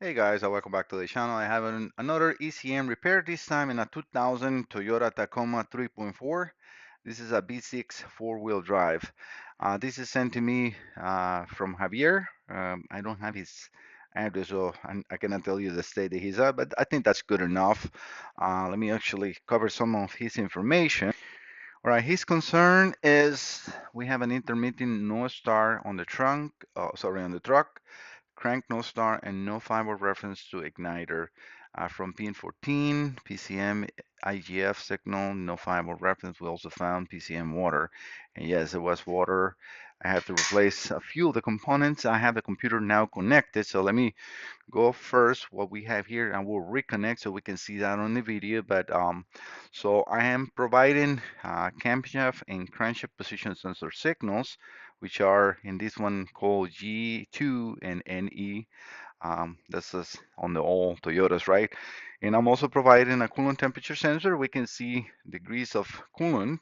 Hey guys, welcome back to the channel. I have another ECM repair, this time in a 2000 Toyota Tacoma 3.4. This is a B6 four-wheel drive. This is sent to me from Javier. I don't have his address, so I cannot tell you the state that he's at, but I think that's good enough. Let me actually cover some of his information. All right, his concern is we have an intermittent no star on the trunk, on the truck, crank no star, and no fiber reference to igniter. From pin 14, PCM IGF signal, no fiber reference. We also found PCM water. And yes, it was water. I had to replace a few of the components. I have the computer now connected. So let me go first what we have here and we'll reconnect so we can see that on the video. So I am providing camshaft and crankshaft position sensor signals, which are in this one called G2 and NE. This is on the all Toyotas, right? And I'm also providing a coolant temperature sensor. We can see degrees of coolant.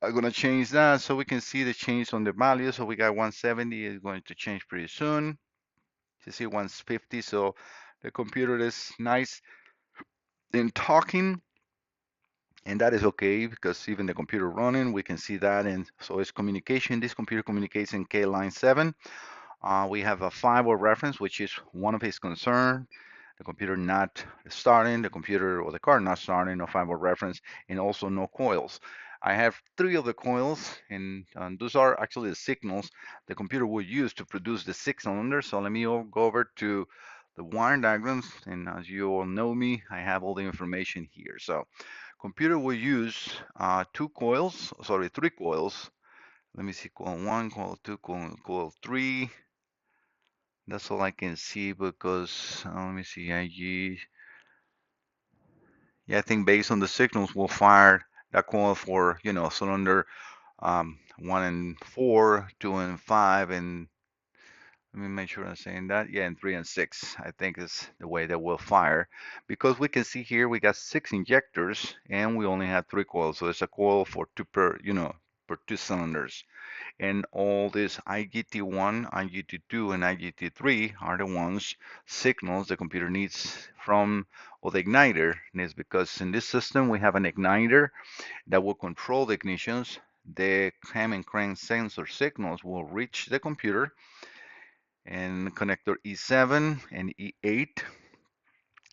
I'm going to change that so we can see the change on the value. So we got 170 is going to change pretty soon. You see 150. So the computer is nice in talking, and that is okay because even the computer running, we can see that. And so it's communication. This computer communicates in K line 7. We have a firewall reference, which is one of his concern. The computer not starting, the computer or the car not starting, no firewall reference, and also no coils. I have three of the coils, and those are actually the signals the computer will use to produce the 6 cylinder. So let me go over to the wire diagrams, and as you all know me, I have all the information here. So computer will use three coils. Let me see, coil 1, coil 2, coil 3. That's all I can see because let me see, IG. Yeah, I think based on the signals, we'll fire that coil for, cylinder 1 and 4, 2 and 5, and let me make sure I'm saying that. Yeah, and 3 and 6, I think is the way that we'll fire. Because we can see here we got 6 injectors and we only have 3 coils. So it's a coil for per 2 cylinders. And all these IGT1, IGT2, and IGT3 are the ones signals the computer needs from or the igniter needs, because in this system we have an igniter that will control the ignitions. The cam and crank sensor signals will reach the computer and connector E7 and E8,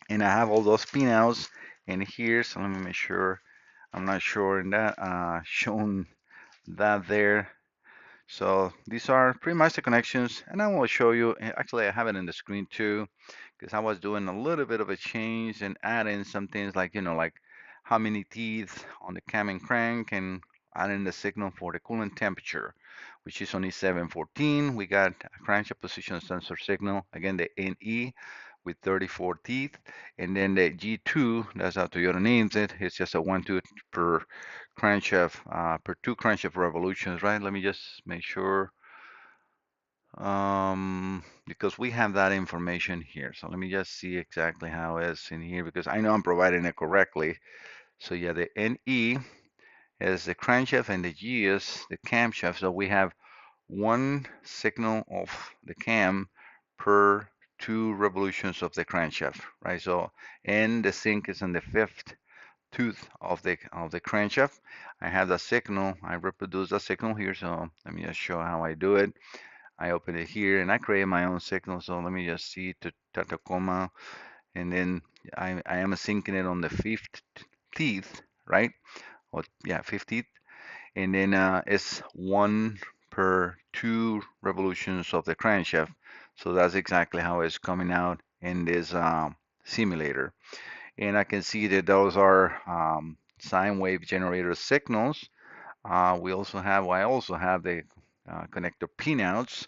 and I have all those pinouts in here. So let me make sure I'm not sure in that shown that there. So these are pretty much the connections, and I will show you. Actually, I have it in the screen too, because I was doing a little bit of a change and adding some things like, like how many teeth on the cam and crank, and adding the signal for the coolant temperature, which is only 714. We got a crankshaft position sensor signal, again, the NE with 34 teeth, and then the G2, that's how Toyota names it. It's just a 1 tooth per crankshaft per 2 crankshaft revolutions, right? Let me just make sure because we have that information here. So let me just see exactly how it's in here because I know I'm providing it correctly. So yeah, the NE is the crankshaft and the G is the camshaft. So we have one signal of the cam per 2 revolutions of the crankshaft, right? So and the sync is in the fifth tooth of the crankshaft. I have the signal. I reproduce the signal here. So let me just show how I do it. I open it here and I create my own signal. So let me just see to Tacoma, and then I am syncing it on the fifth teeth, right? Or yeah, fifth teeth, and then it's 1 per 2 revolutions of the crankshaft. So that's exactly how it's coming out in this simulator. And I can see that those are sine wave generator signals. I also have the connector pinouts.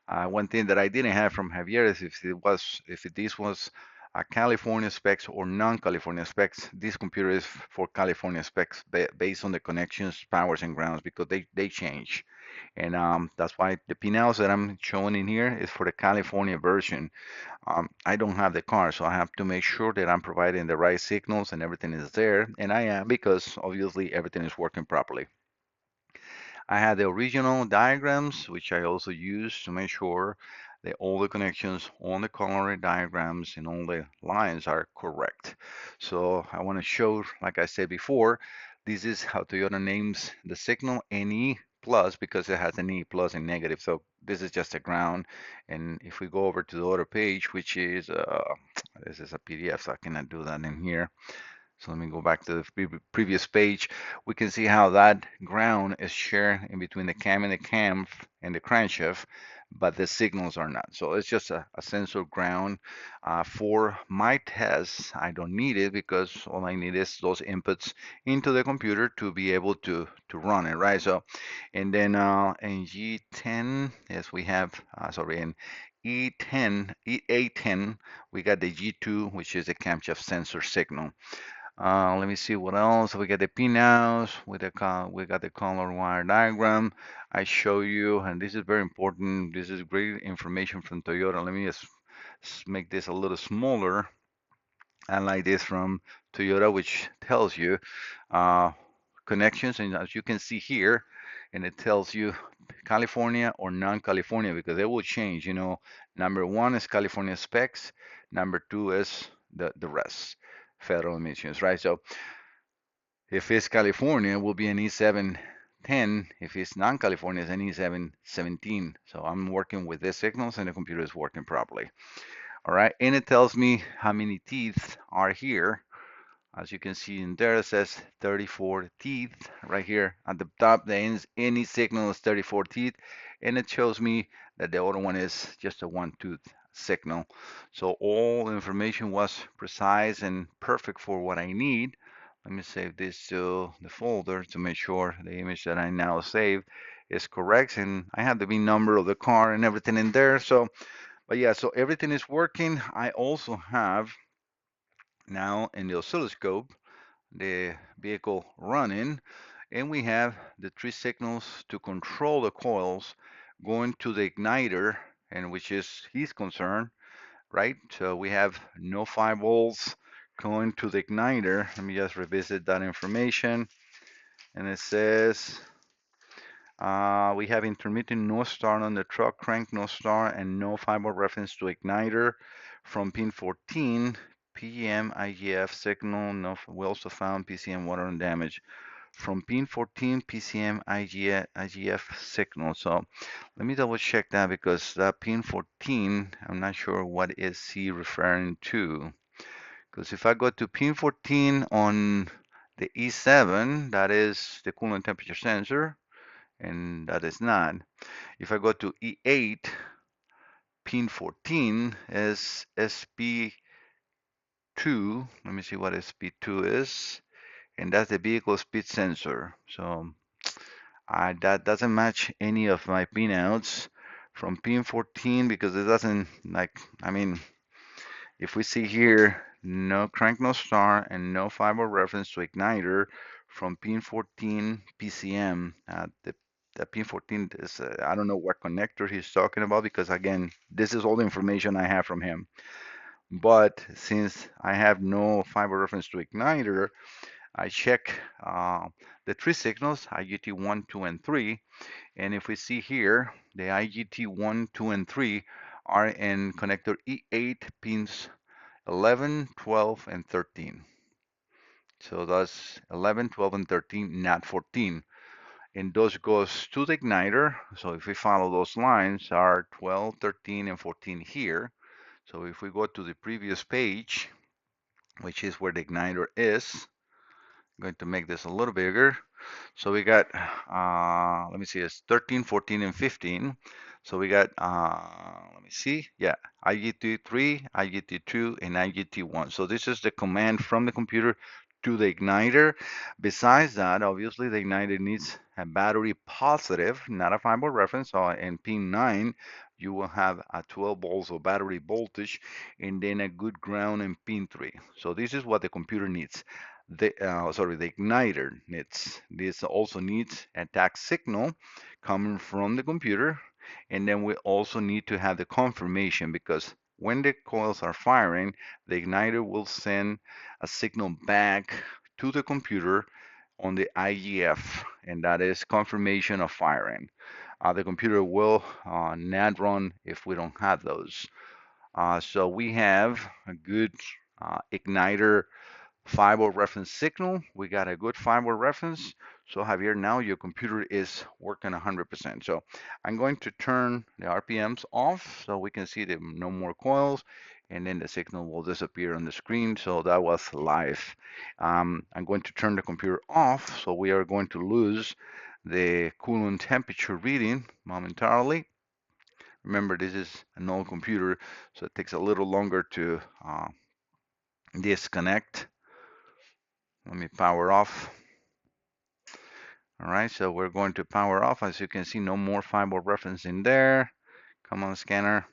One thing that I didn't have from Javier is if this was a California specs or non-California specs. This computer is for California specs based on the connections, powers, and grounds because they change. And that's why the pinouts that I'm showing in here is for the California version. I don't have the car, so I have to make sure that I'm providing the right signals and everything is there. And I am because obviously everything is working properly. I had the original diagrams, which I also used to make sure all the connections, all the color diagrams, and all the lines are correct. So I want to show, like I said before, this is how Toyota names the signal NE plus because it has an E plus and negative. So this is just a ground. And if we go over to the other page, which is this is a PDF, so I cannot do that in here. So let me go back to the previous page. We can see how that ground is shared in between the cam and the cam and the crankshaft, but the signals are not. So it's just a sensor ground. For my tests, I don't need it because all I need is those inputs into the computer to be able to run it, right? So, and then in G10, yes, we have, sorry, in E10, A10, we got the G2, which is the camshaft sensor signal. Let me see what else. We got the pinouts, we got the color wire diagram. I show you, and this is very important. This is great information from Toyota. Let me just make this a little smaller. I like this from Toyota, which tells you uh, connections, and as you can see here, and it tells you California or non-California because they will change. Number one is California specs. Number two is the rest, federal emissions, right? So if it's California, it will be an E710. If it's non-California, it's an E717. So I'm working with the signals and the computer is working properly. All right, and it tells me how many teeth are here. As you can see in there, it says 34 teeth right here at the top. The any signal is 34 teeth, and it shows me that the other one is just a one-tooth signal. So all the information was precise and perfect for what I need. Let me save this to the folder to make sure the image that I now save is correct, and I have the VIN number of the car and everything in there. So, but yeah, so everything is working. I also have now in the oscilloscope the vehicle running, and we have the three signals to control the coils going to the igniter, and which is his concern, right? So we have no 5 volts going to the igniter. Let me just revisit that information, and it says we have intermittent no start on the truck crank, no start, and no 5-volt reference to igniter from pin 14. PGM IGF signal. No, we also found PCM water and damage from pin 14 PCM IGF signal. So let me double check that because that pin 14, I'm not sure what is he referring to. Because if I go to pin 14 on the E7, that is the coolant temperature sensor, and that is not. If I go to E8, pin 14 is SP2. Let me see what SP2 is, and that's the vehicle speed sensor. So that doesn't match any of my pinouts from pin 14 because it doesn't, like, I mean, if we see here, no crank, no start, and no 5-volt reference to igniter from pin 14 PCM. The pin 14 is, I don't know what connector he's talking about because, again, this is all the information I have from him. But since I have no 5-volt reference to igniter, I check the three signals, IGT1, 2, and 3. And if we see here, the IGT1, 2, and 3 are in connector E8 pins 11, 12, and 13. So that's 11, 12, and 13, not 14. And those goes to the igniter. So if we follow those lines, are 12, 13, and 14 here. So if we go to the previous page, which is where the igniter is, I'm going to make this a little bigger. So we got, let me see, it's 13, 14, and 15. So we got, let me see, yeah, IGT3, IGT2, and IGT1. So this is the command from the computer to the igniter. Besides that, obviously the igniter needs a battery positive, not a 5-volt reference. So in pin 9, you will have a 12 volts of battery voltage and then a good ground in pin 3. So this is what the computer needs. The igniter needs. This also needs a tag signal coming from the computer, and then we also need to have the confirmation because when the coils are firing, the igniter will send a signal back to the computer on the IGF, and that is confirmation of firing. the computer will not run if we don't have those. So we have a good igniter fiber reference signal. We got a good fiber reference. So Javier, now your computer is working 100%. So I'm going to turn the RPMs off so we can see the no more coils, and then the signal will disappear on the screen. So that was live. I'm going to turn the computer off, so we are going to lose the coolant temperature reading momentarily. Remember, this is an old computer, so it takes a little longer to disconnect. Let me power off. All right, so we're going to power off. As you can see, no more fiber reference in there. Come on, scanner.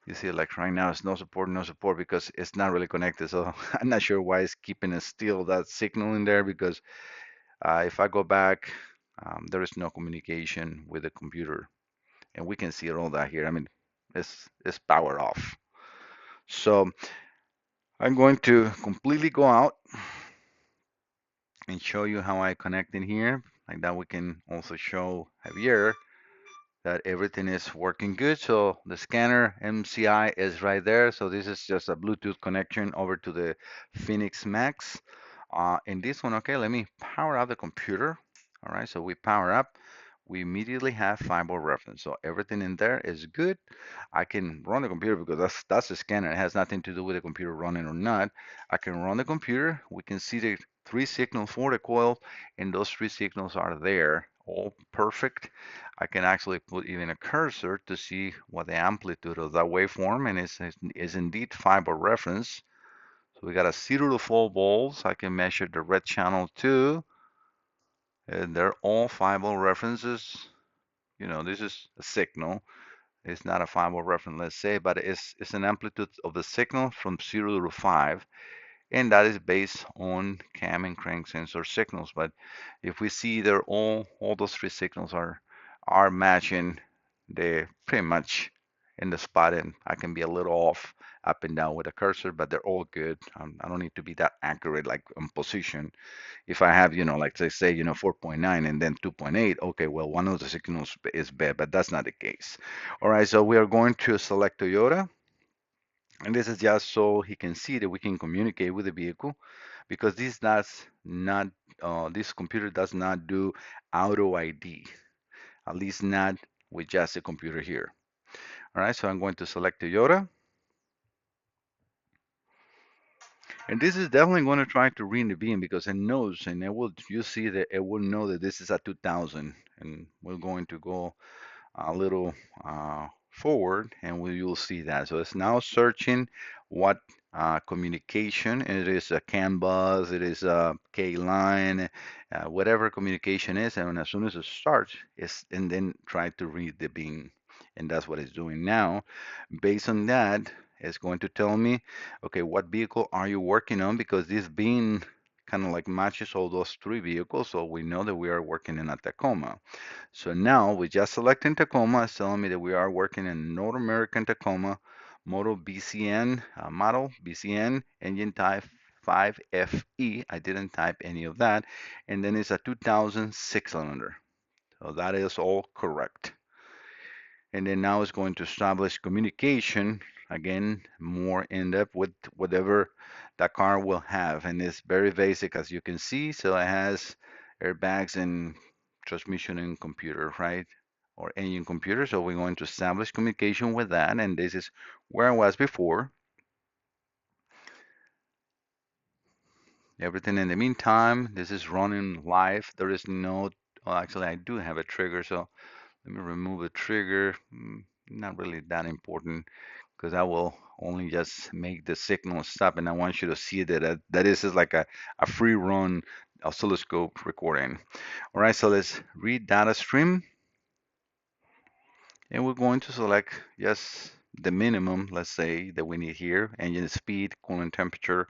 You see, like right now, it's no support, no support because it's not really connected. So I'm not sure why it's keeping a still that signal in there because if I go back, there is no communication with the computer, and we can see all that here. I mean, it's power off. So I'm going to completely go out and show you how I connect in here. Like that, we can also show Javier that everything is working good. So the scanner MCI is right there. So this is just a Bluetooth connection over to the Phoenix Max. In this one, okay, let me power up the computer. All right, so we power up. We immediately have fiber reference. So everything in there is good. I can run the computer because that's the scanner. It has nothing to do with the computer running or not. I can run the computer. We can see the three signals for the coil, and those three signals are there, all perfect. I can actually put even a cursor to see what the amplitude of that waveform, and is indeed fiber reference. So we got a 0 to 4 volts. I can measure the red channel too, and they're all fiber references. You know, this is a signal. It's not a fiber reference, let's say, but it's an amplitude of the signal from 0 to 5, and that is based on cam and crank sensor signals. But if we see they're all those three signals are matching, they pretty much in the spot, and I can be a little off up and down with a cursor, but they're all good. I don't need to be that accurate like on position. If I have, like they say, 4.9 and then 2.8, okay, well, one of the signals is bad, but that's not the case. All right, so we are going to select Toyota, and this is just so he can see that we can communicate with the vehicle, because this computer does not do auto ID, at least not with just the computer here. All right, so I'm going to select Toyota, and this is definitely going to try to read the beam because it knows, and you see that it will know that this is a 2000, and we're going to go a little forward, and you'll see that. So it's now searching what communication. It is a CAN bus, it is a K line, whatever communication is, and as soon as it starts, and then try to read the beam, and that's what it's doing now. Based on that, it's going to tell me, okay, what vehicle are you working on? Because this beam kind of like matches all those three vehicles, so we know that we are working in a Tacoma. So now we just selecting Tacoma. It's telling me that we are working in North American Tacoma model BCN, engine type 5FE. I didn't type any of that. And then it's a 2006 cylinder. So that is all correct. And then now it's going to establish communication, again, more in depth with whatever that car will have. And it's very basic, as you can see. So it has airbags and transmission and computer, right? Or engine computer. So we're going to establish communication with that. And this is where I was before. Everything in the meantime, this is running live. There is no, well, actually, I do have a trigger. So let me remove the trigger. Not really that important, because that will only just make the signal stop, and I want you to see that this is like a free run oscilloscope recording. All right, so let's read data stream, and we're going to select just the minimum, let's say, that we need here: engine speed, coolant temperature,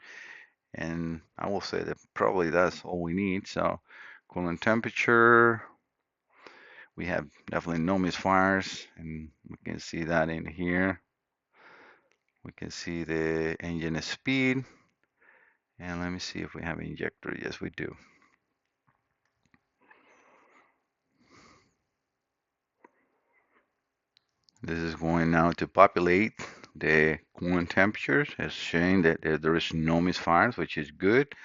and I will say that probably that's all we need. So coolant temperature, we have definitely no misfires, and we can see that in here. We can see the engine speed, and let me see if we have injector. Yes, we do. This is going now to populate the coolant temperatures. It's showing that there is no misfires, which is good.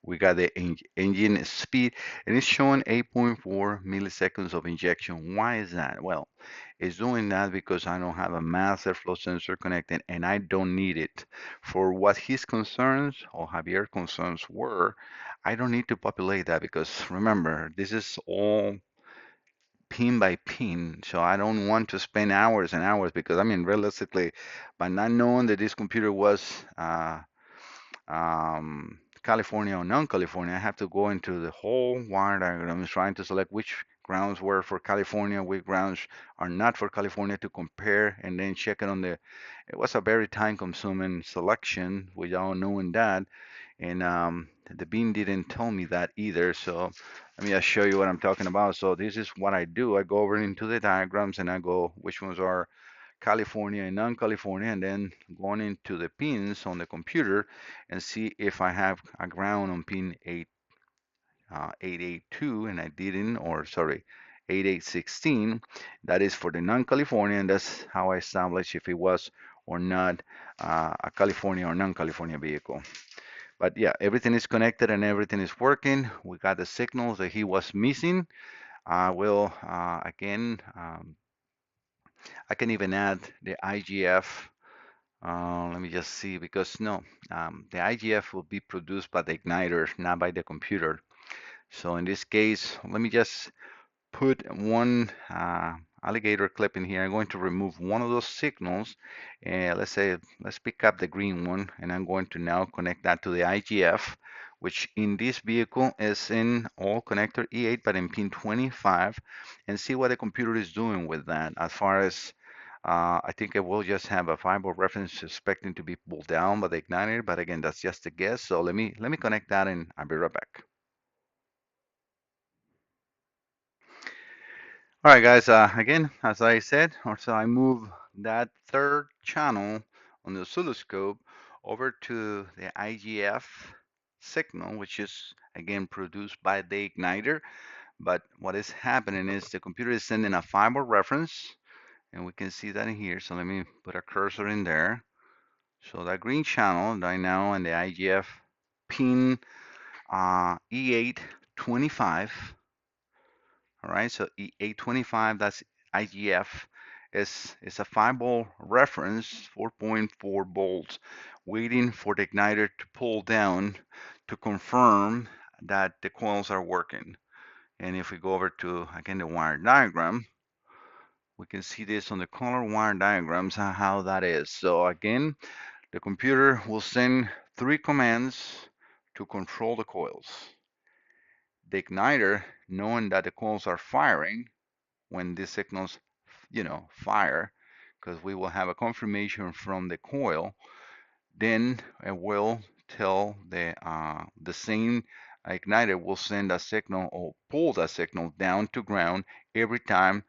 We got the engine speed, and it's showing 8.4 milliseconds of injection. Why is that? Well, it's doing that because I don't have a massive flow sensor connected, and I don't need it. For what his concerns or Javier's concerns were, I don't need to populate that because remember, this is all pin by pin. So I don't want to spend hours and hours because I mean, realistically, by not knowing that this computer was California or non-California, I have to go into the whole wire diagram trying to select which grounds were for California, which grounds are not for California to compare and then check it on the. It was a very time-consuming selection without knowing that, and the bean didn't tell me that either. So let me just show you what I'm talking about. So this is what I do. I go over into the diagrams and I go which ones are California and non-California, and then going into the pins on the computer and see if I have a ground on pin 882 and I didn't, or sorry, 8816. That is for the non-California, and that's how I establish if it was or not a California or non-California vehicle. But yeah, everything is connected and everything is working. We got the signals that he was missing. I will again, I can even add the IGF. Let me just see because no, the IGF will be produced by the igniter, not by the computer. So in this case, let me just put one alligator clip in here. I'm going to remove one of those signals, and let's pick up the green one, and I'm going to now connect that to the IGF, which in this vehicle is in all connector E8 but in pin 25, and see what the computer is doing with that. As far as I think it will just have a fiber reference expecting to be pulled down by the igniter, but again, that's just a guess. So let me connect that, and I'll be right back. All right, guys. Again, as I said, also I move that third channel on the oscilloscope over to the IGF signal, which is again produced by the igniter. But what is happening is the computer is sending a fiber reference, and we can see that in here. So let me put a cursor in there. So that green channel right now and the IGF pin E825. All right, so E825, that's IGF, is a 5-volt reference, 4.4 volts, waiting for the igniter to pull down to confirm that the coils are working. And if we go over to, again, the wire diagram, we can see this on the color wire diagrams how that is. So again, the computer will send 3 commands to control the coils. The igniter, knowing that the coils are firing, when these signals, fire, because we will have a confirmation from the coil, then it will tell the same igniter will send a signal or pull that signal down to ground every time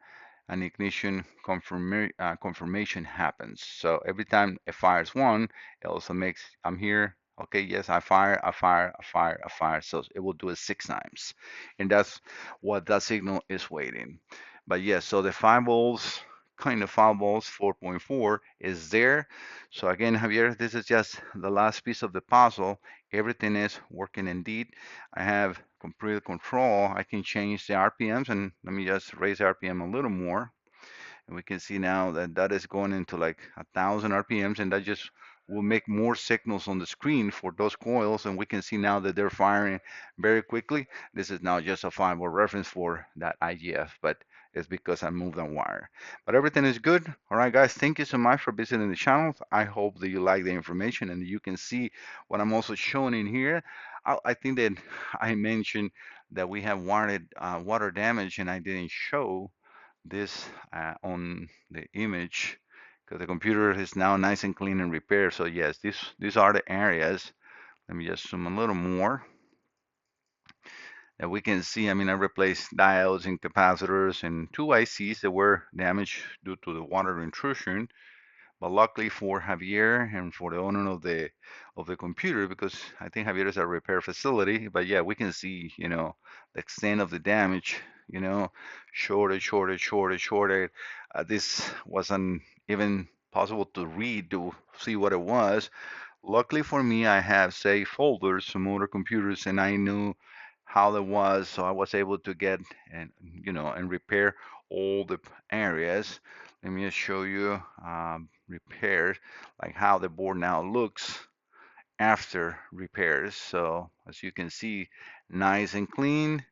an ignition confirmation happens. So every time it fires one, it also makes, I'm here, okay, yes, I fire, I fire, I fire, I fire. So it will do it 6 times. And that's what that signal is waiting. But yes, so the 5 volts, kind of 5 volts, 4.4 is there. So again, Javier, this is just the last piece of the puzzle. Everything is working indeed. I have complete control. I can change the RPMs, and let me just raise RPM a little more. And we can see now that that is going into like 1,000 RPMs, and that just will make more signals on the screen for those coils. And we can see now that they're firing very quickly. This is now just a 5-volt reference for that IGF, but it's because I moved on wire. But everything is good. All right, guys, thank you so much for visiting the channel. I hope that you like the information and you can see what I'm also showing in here. I think that I mentioned that we have water damage, and I didn't show this on the image because the computer is now nice and clean and repaired. So yes, these are the areas. Let me just zoom a little more that we can see. I mean, I replaced diodes and capacitors and 2 ICs that were damaged due to the water intrusion. But luckily for Javier and for the owner of the computer, because I think Javier is a repair facility. But yeah, we can see, the extent of the damage. shorted. This wasn't even possible to read to see what it was. Luckily for me, I have saved folders to motor computers, and I knew how that was, so I was able to get and and repair all the areas. Let me just show you repairs, like how the board now looks after repairs. So as you can see, nice and clean.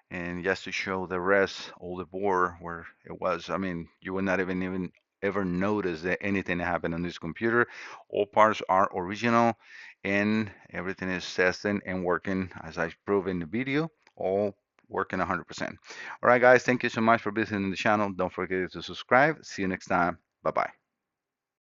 And just to show the rest, all the board where it was, I mean, you would not even ever notice that anything happened on this computer. All parts are original, and everything is testing and working as I proved in the video, all working 100%. All right, guys, thank you so much for visiting the channel. Don't forget to subscribe. See you next time. Bye bye.